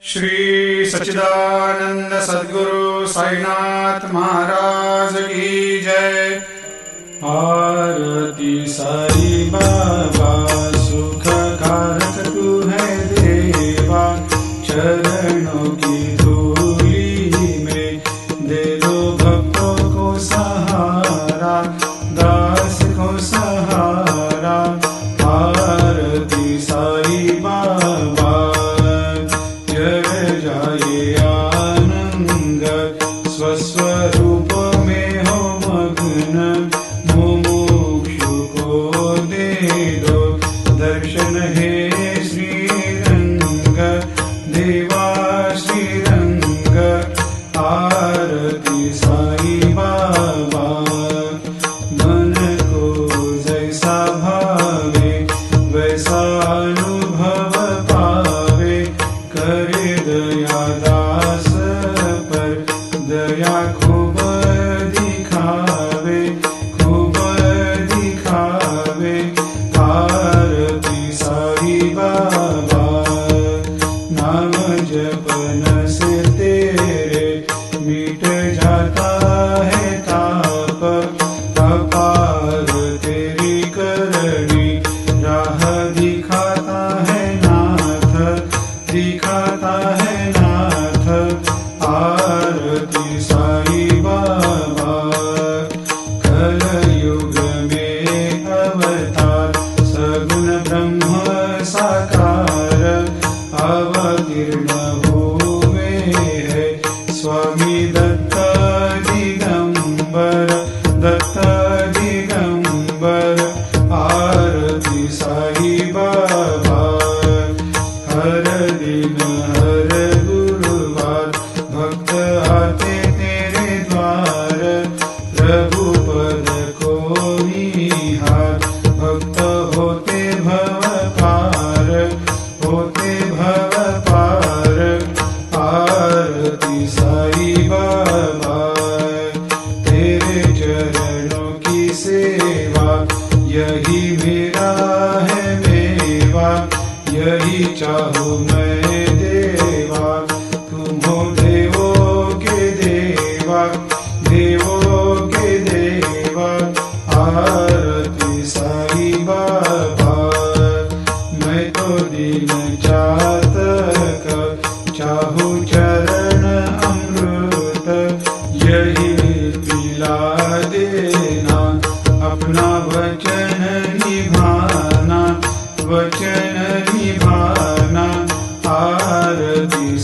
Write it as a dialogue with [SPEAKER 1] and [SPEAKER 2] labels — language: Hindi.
[SPEAKER 1] श्री सच्चिदानंद सद्गुरु साईनाथ महाराज की जय। आरती साई बाबा सुख कारक तू है देवा, चरणों की धूली में दे दो भक्तों को सहारा, दास को सहारा। आरती साई बाबा जय जाए आनंद, स्वस्वरूप में हो मग्न, मुमुक्षु को दे दो दर्शन हे श्रीरंग, देवा श्रीरंग। आरती साई बाबा मन को जैसा भावे वैसा अनुभव पावे, करे दया दास पर दया खूब दिखावे, खूब दिखावे। आरती साई बाबा नाम जपन से तेरे मिट जाता है ताप, अपार तेरी करनी राह दिखाता है नाथ, दिखाता है नाथ। आरती साई बाबा कलयुग में अवतार, सगुण ब्रह्म साकार अवतीर्ण हुए है स्वामी दत्त दिगंबर, दत्त दिगंबर। आरती साई बाबा हर दिन हर गुरुवार भक्त आते तेरे द्वार, रघुपद को निहार भक्त होते भव पार, होते भव पार। आरती साई बाबा तेरे चरणों की सेवा, यही मेरा है मेवा, यही चाहूँ मैं देवा। तुम हो देवों के देवा, देवों के देवा। आरती साई बाबा मैं तो दीन चातक, चाहूँ चरण अमृत, यही पिला देना, अपना वचन निभाना, वचन निभाना। आरती